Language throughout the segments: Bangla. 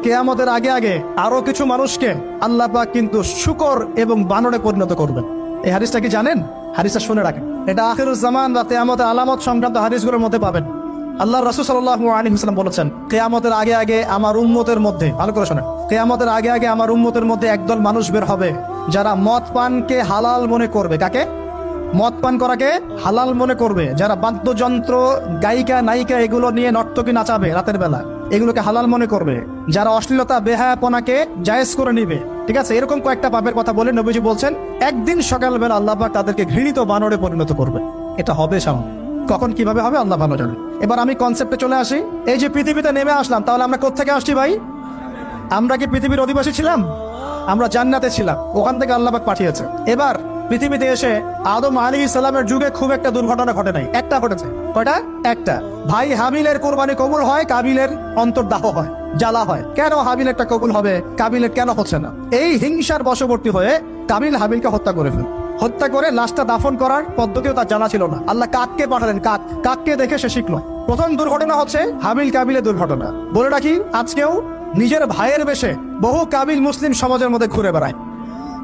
কিয়ামতের আগে আগে আরো কিছু মানুষকে আল্লাহ পাক কিন্তু শূকর এবং বানরে পরিণত করবেন। এই হাদিসটা কি জানেন? হাদিসটা শুনে রাখেন, এটা আখিরুজ জামান বা কিয়ামতের আলামত সংক্রান্ত হাদিসগুলোর মধ্যে পাবেন। আল্লাহ রাসূল সাল্লাল্লাহু আলাইহি ওয়াসাল্লাম বলেছেন, কিয়ামতের আগে আগে আমার উম্মতের মধ্যে, ভালো করে শোনেন, কিয়ামতের আগে আগে আমার উম্মতের মধ্যে একদল মানুষ বের হবে যারা মদ পানকে হালাল মনে করবে। কাকে? মদ পান করাকে হালাল মনে করবে। যারা বাদ্যযন্ত্র, গায়িকা, নায়িকা এগুলো নিয়ে নর্তকী নাচাবে রাতের বেলা, এগুলোকে হালাল মনে করবে। যারা অশ্লীলতা, বেহায়াপনাকে জায়েজ করে নিবে, ঠিক আছে, এরকম কয়েকটা পাপের কথা বলে নবীজি বলছেন একদিন সকালবেলা আল্লাহ পাক তাদেরকে ঘৃণিত বানরে পরিণত করবে। এটা হবে সামনে, কখন কিভাবে হবে আল্লাহ ভালো জানেন। এবার আমি কনসেপ্টে চলে আসি। এই যে পৃথিবীতে নেমে আসলাম, তাহলে আমরা কোত্থেকে আসছি ভাই? আমরা কি পৃথিবীর অধিবাসী ছিলাম? আমরা জান্নাতে ছিলাম, ওখান থেকে আল্লাহ পাক পাঠিয়েছে। এবার পৃথিবীতে এসে আদম আলাইহিস সালামের যুগে খুব একটা দুর্ঘটনা ঘটে নাই, একটা ঘটেছে। কয়টা? একটা। ভাই হাবিলের কোরবানি কবুল হয়, কাবিলের অন্তর্দাহ হয়, জ্বালা হয়। কেন হাবিলেরটা কবুল হবে, কাবিলের কেন হচ্ছে না? এই হিংসার বশবর্তী হয়ে কাবিল হাবিলকে হত্যা করে ফেল। হত্যা করে লাশটা দাফন করার পদ্ধতিও তার জানা ছিল না। আল্লাহ কাককে পাঠালেন, কাককে দেখে সে শিখলো। প্রথম দুর্ঘটনা হচ্ছে হাবিল কাবিলের দুর্ঘটনা। বলে রাখি, আজকেও নিজের ভাইয়ের বেশে বহু কাবিল মুসলিম সমাজের মধ্যে ঘুরে বেড়ায়।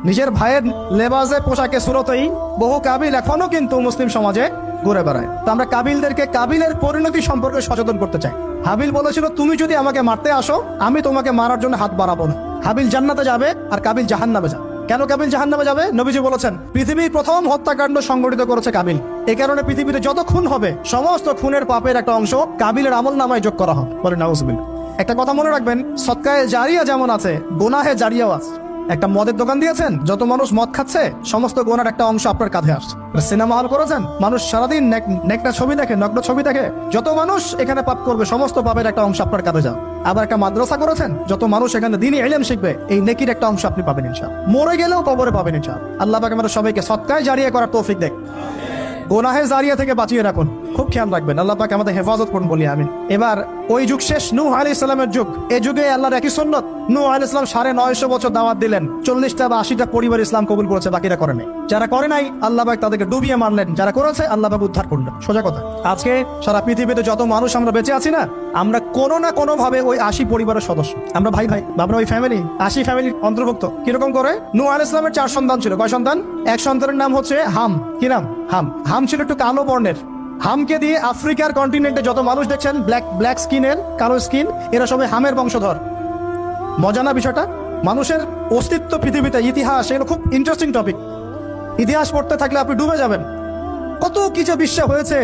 নিজের ভাইয়ের লেবাসে, পোশাকে, সুরতেই বহু কাবিল এখনো কিন্তু মুসলিম সমাজে ঘুরে বেড়ায়। তো আমরা কাবিলদেরকে কাবিলের পরিণতি সম্পর্কে সচেতন করতে চাই। হাবিল বলেছিল, তুমি যদি আমাকে মারতে আসো, আমি তোমাকে মারার জন্য হাত বাড়াবো না। হাবিল জান্নাতে যাবে আর কাবিল জাহান্নামে যাবে। কেন কাবিল জাহান্নামে যাবে? নবীজি বলেছেন, পৃথিবীর প্রথম হত্যাকাণ্ড সংগঠিত করেছে কাবিল। এই কারণে পৃথিবীতে যত খুন হবে, সমস্ত খুনের পাপের একটা অংশ কাবিলের আমল নামায় যোগ করা হবে। বলে নাউজুবিল্লাহ। একটা কথা মনে রাখবেন, সদকায়ে জারিয়া যেমন আছে, গুনাহে জারিয়াও আছে। একটা মদের দোকান দিয়েছেন, যত মানুষ মদ খাচ্ছে, সমস্ত গোনার একটা অংশ আপনার কাঁধে আসছে। সিনেমা হল করেছেন, মানুষ সারাদিন নেকটা ছবি দেখে, নগ্ন ছবি দেখে, যত মানুষ এখানে পাপ করবে, সমস্ত পাপের একটা অংশ আপনার কাঁধে যাবে। আবার একটা মাদ্রাসা করেছেন, যত মানুষ এখানে দ্বীনি ইলম শিখবে, এই নেকির একটা অংশ আপনি পাবেন ইনশাআল্লাহ। মরে গেলেও কবরে পাবেন ইনশাআল্লাহ। আল্লাহ পাক আমাদের সবাইকে সদকায়ে জারিয়া করার তৌফিক দেখ, গোনাহে জারিয়া থেকে বাঁচিয়ে রাখুন। খুব খেয়াল রাখবেন, আল্লাহ পাক আমাদের হেফাজত করুন বলি আমিন। এবার ওই যুগ শেষ, নূহ আলাইহিস সালামের যুগ। এই যুগে আল্লাহর একই সুন্নত, নূহ আলাইহিস সালাম 950 বছর দাওয়াত দিলেন, 40টা বা 80টা পরিবার ইসলাম কবুল করেছে, বাকিরা করে নাই। যারা করে নাই আল্লাহ পাক তাদেরকে ডুবিয়ে মারলেন, যারা করেছে আল্লাহ পাক উদ্ধার করলেন। সোজা কথা, আজকে সারা পৃথিবীতে যত মানুষ আমরা বেঁচে আছি না, আমরা কোনো না কোনো ভাবে ওই 80 পরিবারের সদস্য। আমরা ভাই ভাই, আমরা ওই ফ্যামিলি, 80 ফ্যামিলির অন্তর্ভুক্ত। কিরকম করে? নূহ আলাইহিস সালামের 4 সন্তান ছিল। কয় সন্তান? এক সন্তানের নাম হচ্ছে হাম। কি নাম? হাম। হাম ছিল একটু কালো বর্ণের। হামকে দিয়ে আফ্রিকার কন্টিনেন্টে যত মানুষ দেখছেন ব্ল্যাক স্কিনের, কালো স্কিন, এরা সবাই হামের বংশধর। মজা না বিষয়টা? মানুষের অস্তিত্ব পৃথিবীতে, ইতিহাস, এগুলো খুব ইন্টারেস্টিং টপিক। ইতিহাস পড়তে থাকলে আপনি ডুবে যাবেন। কত কিছু বিশ্ব হয়েছে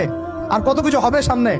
আর কত কিছু হবে সামনে।